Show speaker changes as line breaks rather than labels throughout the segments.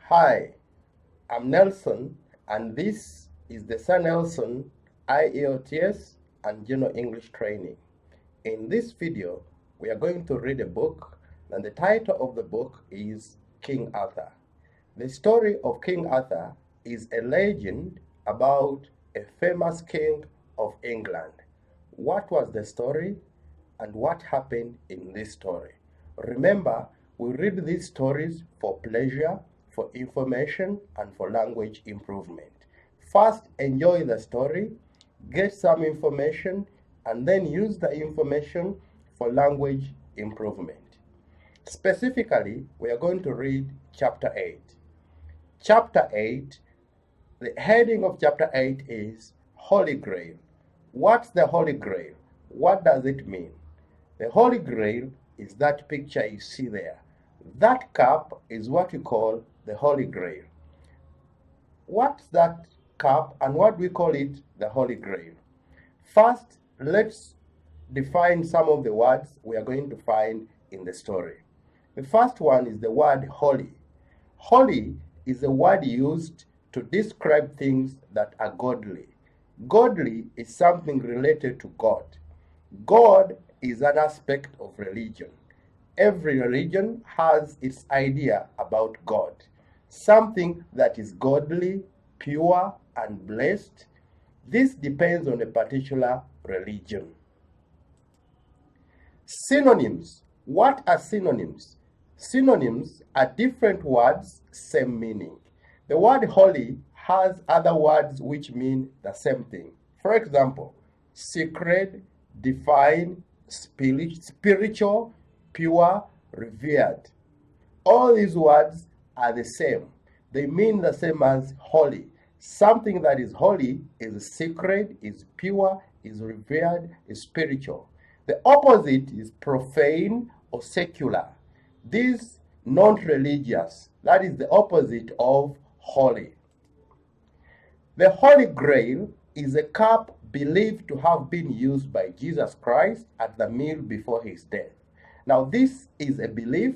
Hi, I'm Nelson, and this is the Sir Nelson IELTS and General English Training. In this video, we are going to read a book, and the title of the book is King Uther. The story of King Uther is a legend about a famous king of England. What was the story and what happened in this story? Remember, we read these stories for pleasure, for information, and for language improvement. First, enjoy the story, get some information, and then use the information for language improvement. Specifically, we are going to read chapter 8. Chapter 8, the heading of chapter 8 is Holy Grail. What's the Holy Grail? What does it mean? The Holy Grail is that picture you see there. That cup is what we call the Holy Grail. What's that cup and what do we call it the Holy Grail? First, let's define some of the words we are going to find in the story. The first one is the word holy. Holy is a word used to describe things that are godly. Godly is something related to God. God is an aspect of religion. Every religion has its idea about God. Something that is godly, pure, and blessed. This depends on a particular religion. Synonyms. What are synonyms? Synonyms are different words, same meaning. The word holy has other words which mean the same thing. For example, sacred, divine, spiritual, pure, revered. All these words are the same. They mean the same as holy. Something that is holy is sacred, is pure, is revered, is spiritual. The opposite is profane or secular. This non-religious, that is the opposite of holy. The Holy Grail is a cup believed to have been used by Jesus Christ at the meal before his death. Now, this is a belief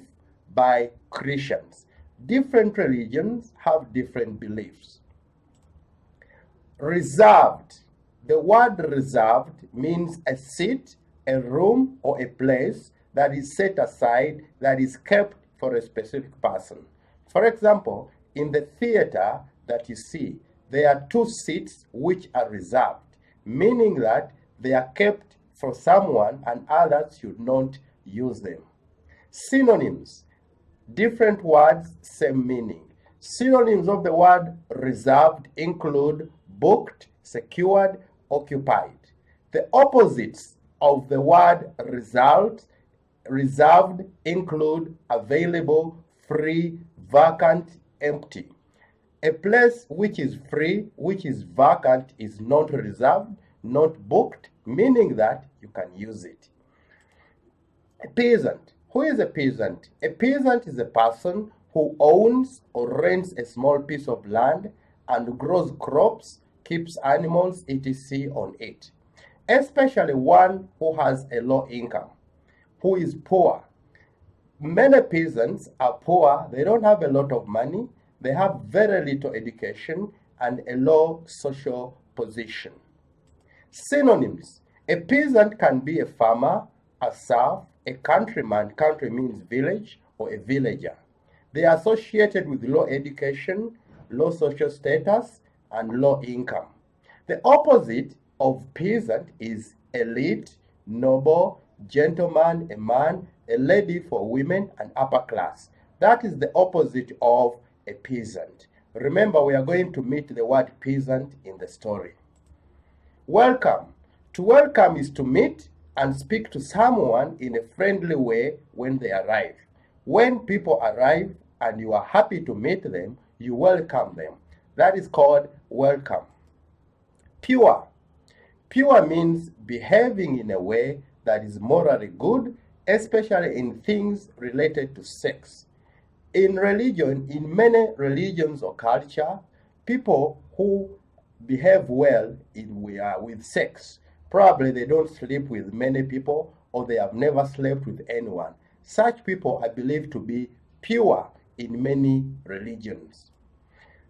by Christians. Different religions have different beliefs. Reserved. The word reserved means a seat, a room, or a place that is set aside, that is kept for a specific person. For example, in the theater that you see, there are two seats which are reserved, meaning that they are kept for someone and others should not use them. Synonyms. Different words, same meaning. Synonyms of the word reserved include booked, secured, occupied. The opposites of the word reserved include available, free, vacant, empty. A place which is free, which is vacant, is not reserved, not booked, meaning that you can use it. A peasant. Who is a peasant? A peasant is a person who owns or rents a small piece of land and grows crops, keeps animals, etc. on it. Especially one who has a low income, who is poor. Many peasants are poor. They don't have a lot of money. They have very little education and a low social position. Synonyms. A peasant can be a farmer, a serf, a countryman. Country means village, or a villager. They are associated with low education, low social status, and low income. The opposite of peasant is elite, noble, gentleman, a man, a lady for women, and upper class. That is the opposite of a peasant. Remember, we are going to meet the word peasant in the story. Welcome. To welcome is to meet and speak to someone in a friendly way when they arrive. When people arrive and you are happy to meet them, you welcome them. That is called welcome. Pure. Pure means behaving in a way that is morally good, especially in things related to sex. In religion, in many religions or culture, people who behave well with sex, probably they don't sleep with many people or they have never slept with anyone. Such people are believed to be pure in many religions.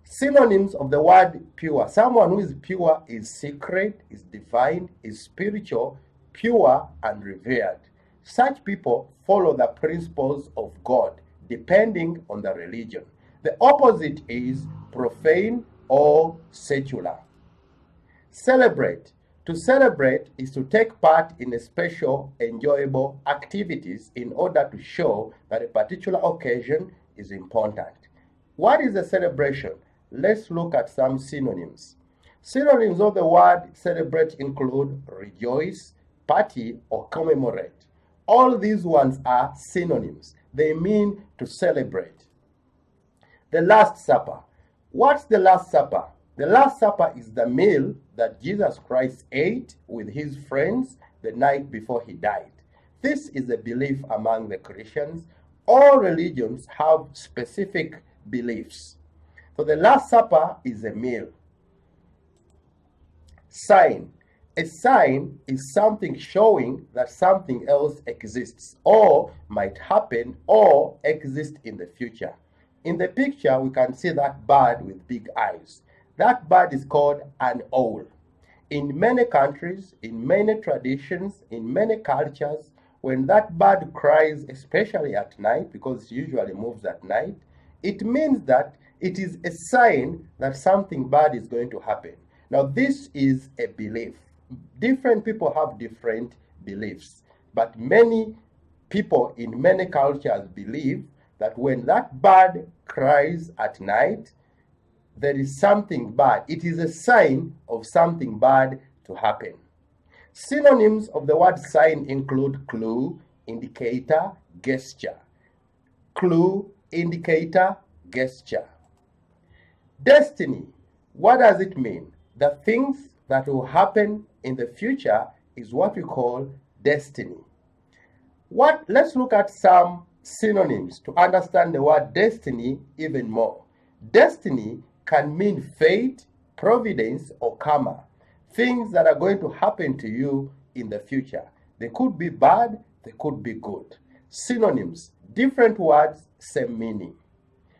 Synonyms of the word pure. Someone who is pure is secret, is divine, is spiritual, pure, and revered. Such people follow the principles of God depending on the religion. The opposite is profane or secular. Celebrate. To celebrate is to take part in a special, enjoyable activities in order to show that a particular occasion is important. What is a celebration? Let's look at some synonyms. Synonyms of the word celebrate include rejoice, party, or commemorate. All these ones are synonyms. They mean to celebrate. The Last Supper. What's the Last Supper? The Last Supper is the meal that Jesus Christ ate with his friends the night before he died. This is a belief among the Christians. All religions have specific beliefs. So the Last Supper is a meal. Sign. A sign is something showing that something else exists or might happen or exist in the future. In the picture, we can see that bird with big eyes. That bird is called an owl. In many countries, in many traditions, in many cultures, when that bird cries, especially at night, because it usually moves at night, it means that it is a sign that something bad is going to happen. Now, this is a belief. Different people have different beliefs, but many people in many cultures believe that when that bird cries at night, there is something bad. It is a sign of something bad to happen. Synonyms of the word sign include clue, indicator, gesture. Clue, indicator, gesture. Destiny. What does it mean? The things that will happen in the future is what we call destiny. Let's look at some synonyms to understand the word destiny even more. Destiny can mean fate, providence, or karma. Things that are going to happen to you in the future. They could be bad, they could be good. Synonyms, different words, same meaning.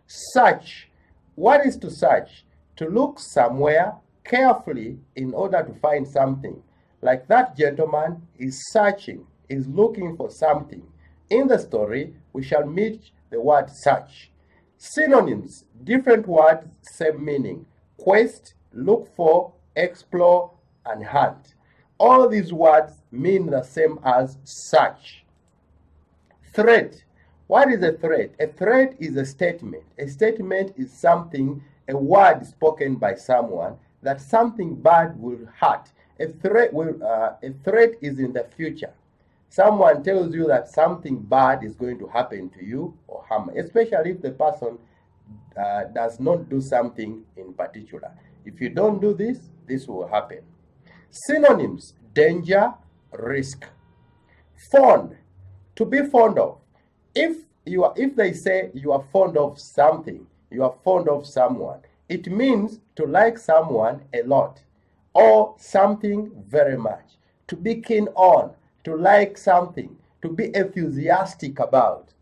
Search. What is to search? To look somewhere carefully in order to find something. Like that gentleman is searching, is looking for something. In the story, we shall meet the word search. Synonyms, different words, same meaning. Quest, look for, explore, and hunt. All these words mean the same as search. Threat. What is a threat? A threat is a statement. A statement is something, a word spoken by someone that something bad will hurt. A threat is in the future. Someone tells you that something bad is going to happen to you or harm, especially if the person does not do something in particular. If you don't do this, this will happen. Synonyms, danger, risk. Fond, to be fond of. If they say you are fond of something, you are fond of someone, it means to like someone a lot or something very much. To be keen on, to like something, to be enthusiastic about.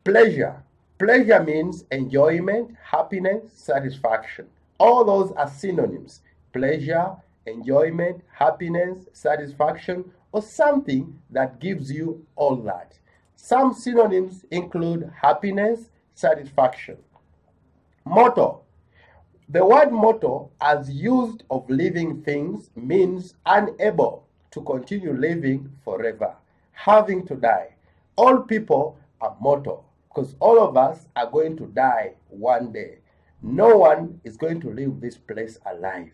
Pleasure. Pleasure means enjoyment, happiness, satisfaction. All those are synonyms. Pleasure, enjoyment, happiness, satisfaction, or something that gives you all that. Some synonyms include happiness, satisfaction. Motto. The word motto, as used of living things, means unable to continue living forever, having to die. All people are mortal because all of us are going to die one day. No one is going to leave this place alive.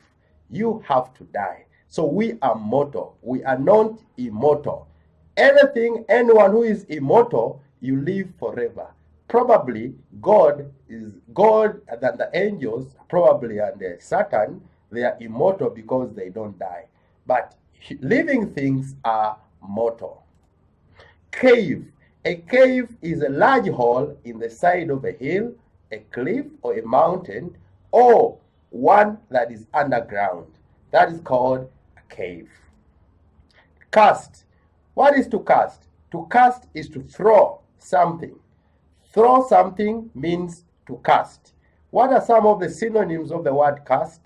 You have to die. So we are mortal. We are not immortal. Anyone who is immortal, you live forever. Probably God than the angels, probably, and Satan, they are immortal because they don't die. But living things are mortal. Cave. A cave is a large hole in the side of a hill, a cliff, or a mountain, or one that is underground. That is called a cave. Cast. What is to cast? To cast is to throw something. Throw something means to cast. What are some of the synonyms of the word cast?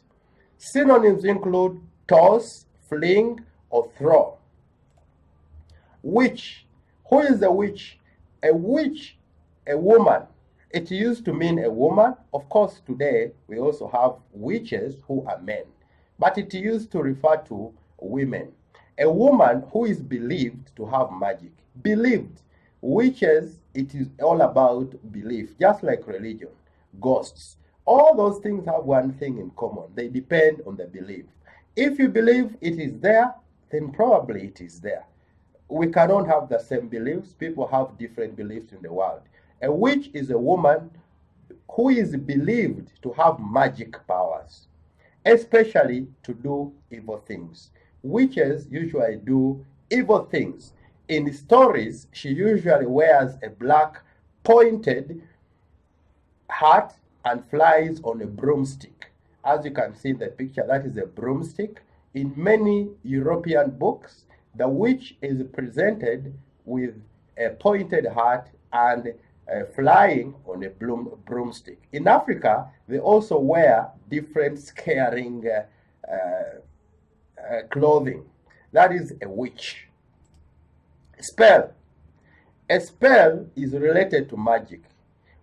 Synonyms include toss, fling, or throw. Witch. Who is a witch? A witch, a woman. It used to mean a woman. Of course, today we also have witches who are men. But it used to refer to women. A woman who is believed to have magic. Believed. Witches, it is all about belief, just like religion, ghosts. All those things have one thing in common. They depend on the belief. If you believe it is there, then probably it is there. We cannot have the same beliefs. People have different beliefs in the world. A witch is a woman who is believed to have magic powers, especially to do evil things. Witches usually do evil things. In stories, she usually wears a black pointed hat and flies on a broomstick. As you can see in the picture, that is a broomstick. In many European books, the witch is presented with a pointed hat and flying on a broomstick. In Africa, they also wear different scaring clothing. That is a witch. Spell. A spell is related to magic.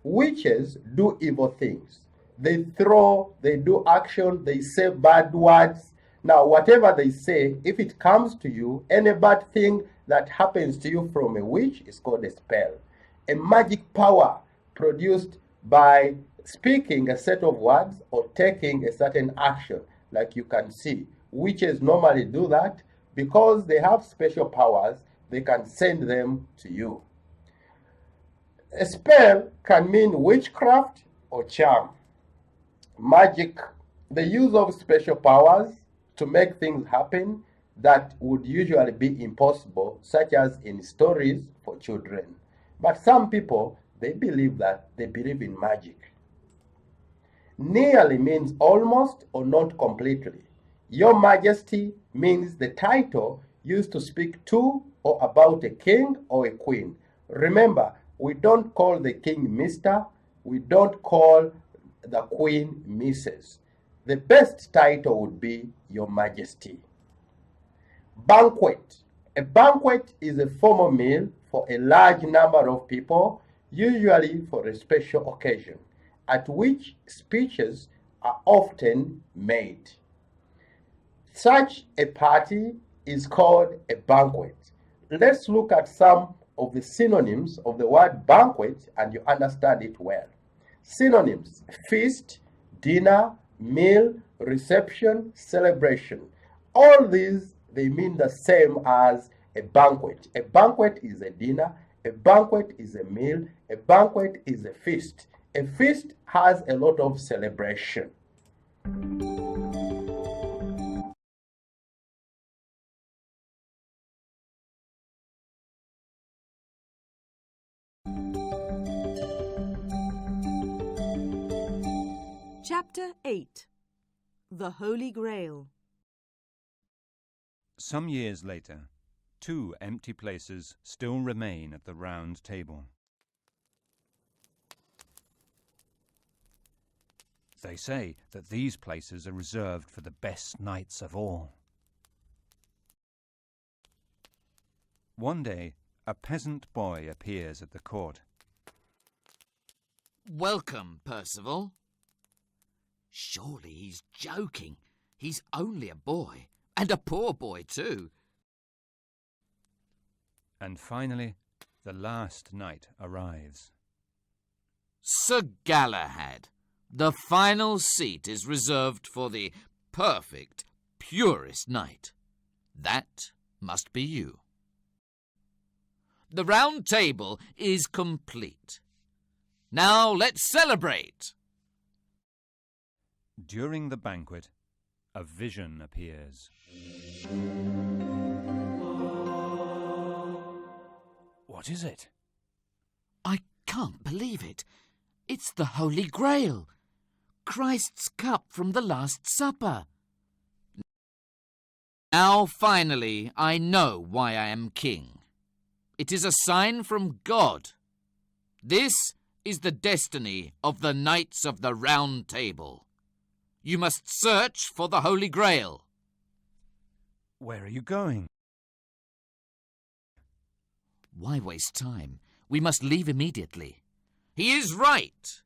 Witches do evil things. They throw, they do action, they say bad words. Now, whatever they say, if it comes to you, any bad thing that happens to you from a witch is called a spell. A magic power produced by speaking a set of words or taking a certain action. Like you can see, witches normally do that because they have special powers. They can send them to you. A spell can mean witchcraft or charm. Magic, the use of special powers to make things happen that would usually be impossible, such as in stories for children. But some people, they believe in magic. Nearly means almost or not completely. Your Majesty means the title used to speak to or about a king or a queen. Remember, we don't call the king Mr. We don't call the queen Mrs. The best title would be Your Majesty. Banquet. A banquet is a formal meal for a large number of people, usually for a special occasion, at which speeches are often made. Such a party is called a banquet. Let's look at some of the synonyms of the word banquet and you understand it well. Synonyms: feast, dinner, meal, reception, celebration. All these, they mean the same as a banquet. A banquet is a dinner, a banquet is a meal, a banquet is a feast. A feast has a lot of celebration.
Chapter 8. The Holy Grail.
Some years later, 2 empty places still remain at the round table. They say that these places are reserved for the best knights of all. One day, a peasant boy appears at the court.
Welcome, Percival. Surely he's joking. He's only a boy, and a poor boy too.
And finally, the last knight arrives.
Sir Galahad, the final seat is reserved for the perfect, purest knight. That must be you. The round table is complete. Now let's celebrate.
During the banquet, a vision appears. What is it?
I can't believe it. It's the Holy Grail, Christ's cup from the Last Supper. Now, finally, I know why I am king. It is a sign from God. This is the destiny of the Knights of the Round Table. You must search for the Holy Grail.
Where are you going?
Why waste time? We must leave immediately. He is right.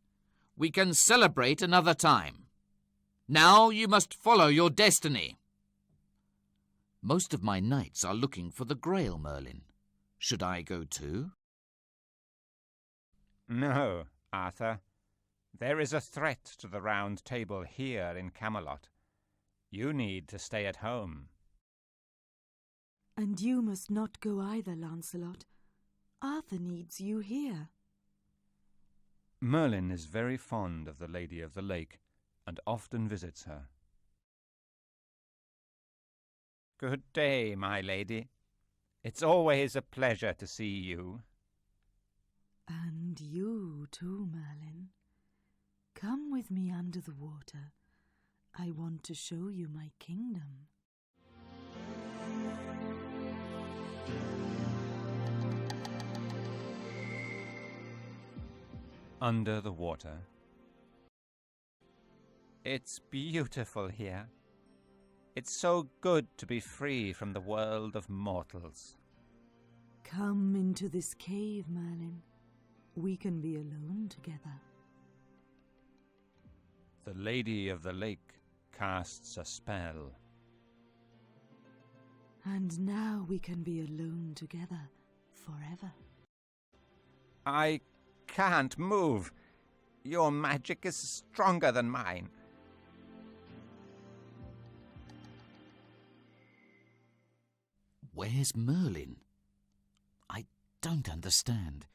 We can celebrate another time. Now you must follow your destiny. Most of my knights are looking for the Grail, Merlin. Should I go too?
No, Arthur. There is a threat to the Round Table here in Camelot. You need to stay at home.
And you must not go either, Lancelot. Arthur needs you here.
Merlin is very fond of the Lady of the Lake and often visits her. Good day, my lady. It's always a pleasure to see you.
And you too, Merlin. Come with me under the water. I want to show you my kingdom.
Under the water. It's beautiful here. It's so good to be free from the world of mortals.
Come into this cave, Merlin. We can be alone together.
The Lady of the Lake casts a spell.
And now we can be alone together forever.
I can't move. Your magic is stronger than mine.
Where's Merlin? I don't understand.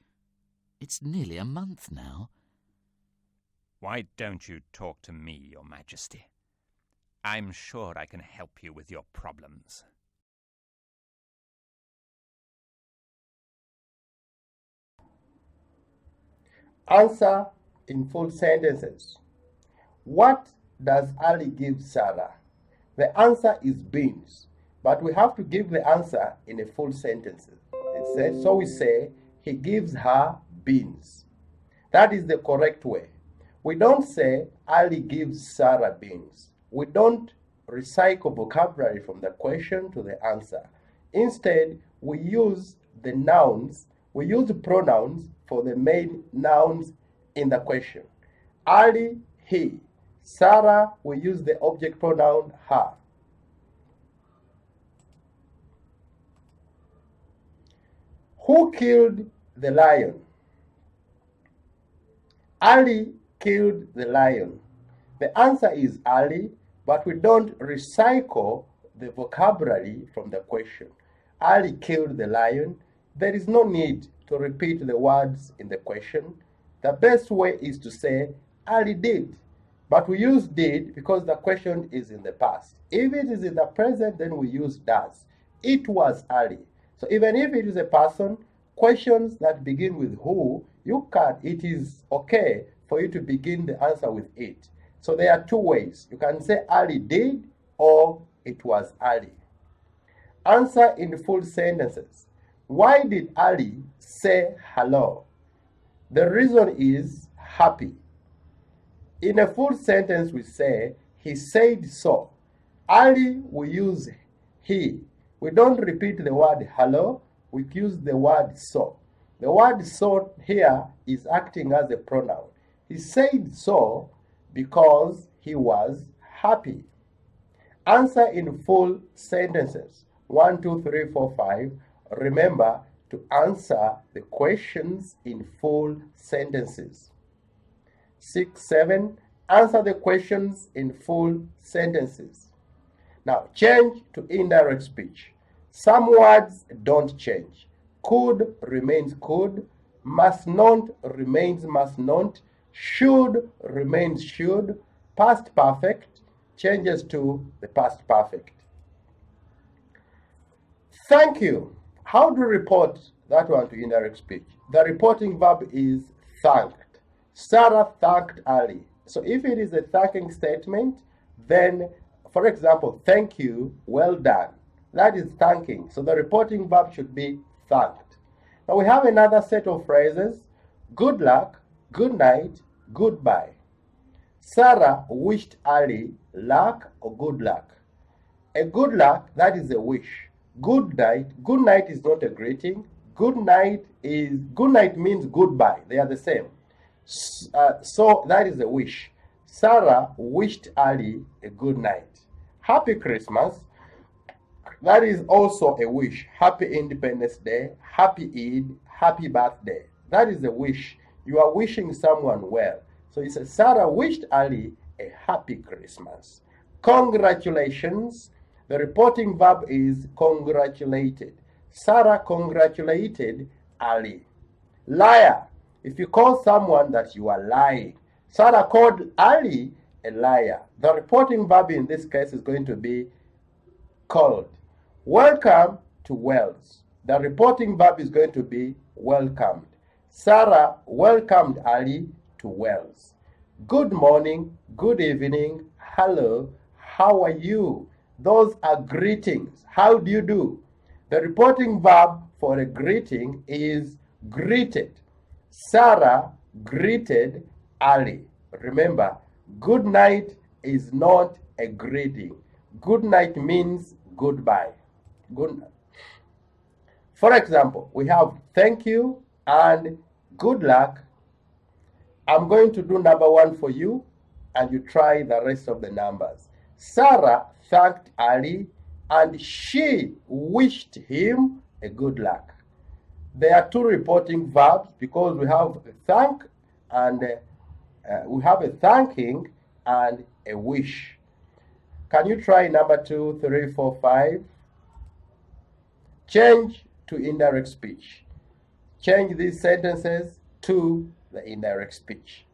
It's nearly a month now.
Why don't you talk to me, Your Majesty? I'm sure I can help you with your problems.
Answer in full sentences. What does Ali give Sarah? The answer is beans, but we have to give the answer in a full sentence. So we say, he gives her beans. That is the correct way. We don't say, Ali gives Sarah beans. We don't recycle vocabulary from the question to the answer. Instead, we use the nouns, we use the pronouns for the main nouns in the question. Ali, he. Sarah, we use the object pronoun her. Who killed the lion? Ali killed the lion. The answer is Ali, but we don't recycle the vocabulary from the question. Ali killed the lion. There is no need to repeat the words in the question. The best way is to say, Ali did. But we use did because the question is in the past. If it is in the present, then we use does. It was Ali. So even if it is a person, questions that begin with who, it is okay for you to begin the answer with it. So there are two ways. You can say Ali did or it was Ali. Answer in full sentences. Why did Ali say hello? The reason is happy. In a full sentence, we say, he said so. Ali, we use he. We don't repeat the word hello, we use the word so. The word so here is acting as a pronoun. He said so because he was happy. Answer in full sentences. 1, 2, 3, 4, 5. Remember to answer the questions in full sentences. 6, 7. Answer the questions in full sentences. Now, change to indirect speech. Some words don't change. Could remains could. Must not remains must not. Should remains should. Past perfect changes to the past perfect. Thank you. How do you report that one to indirect speech? The reporting verb is thanked. Sarah thanked Ali. So if it is a thanking statement, then, for example, thank you, well done. That is thanking. So the reporting verb should be thanked. Now we have another set of phrases. Good luck, good night, goodbye. Sarah wished Ali luck or good luck. A good luck, that is a wish. Good night is not a greeting. Good night means goodbye. They are the same. So that is a wish. Sarah wished Ali a good night. Happy Christmas, that is also a wish. Happy Independence Day, Happy Eid, Happy Birthday. That is a wish. You are wishing someone well. So it says Sarah wished Ali a happy Christmas. Congratulations. The reporting verb is congratulated. Sarah congratulated Ali. Liar. If you call someone that you are lying. Sarah called Ali a liar. The reporting verb in this case is going to be called. Welcome to Wales. The reporting verb is going to be welcomed. Sarah welcomed Ali to Wales. Good morning, good evening, hello, how are you? Those are greetings. How do you do? The reporting verb for a greeting is greeted. Sarah greeted Ali. Remember, good night is not a greeting. Good night means goodbye. Good night. For example, we have thank you and good luck. I'm going to do number 1 for you, and you try the rest of the numbers. Sarah thanked Ali, and she wished him a good luck. There are 2 reporting verbs because we have a thank and we have a thanking and a wish. Can you try number 2, 3, 4, 5? Change to indirect speech. Change these sentences to the indirect speech.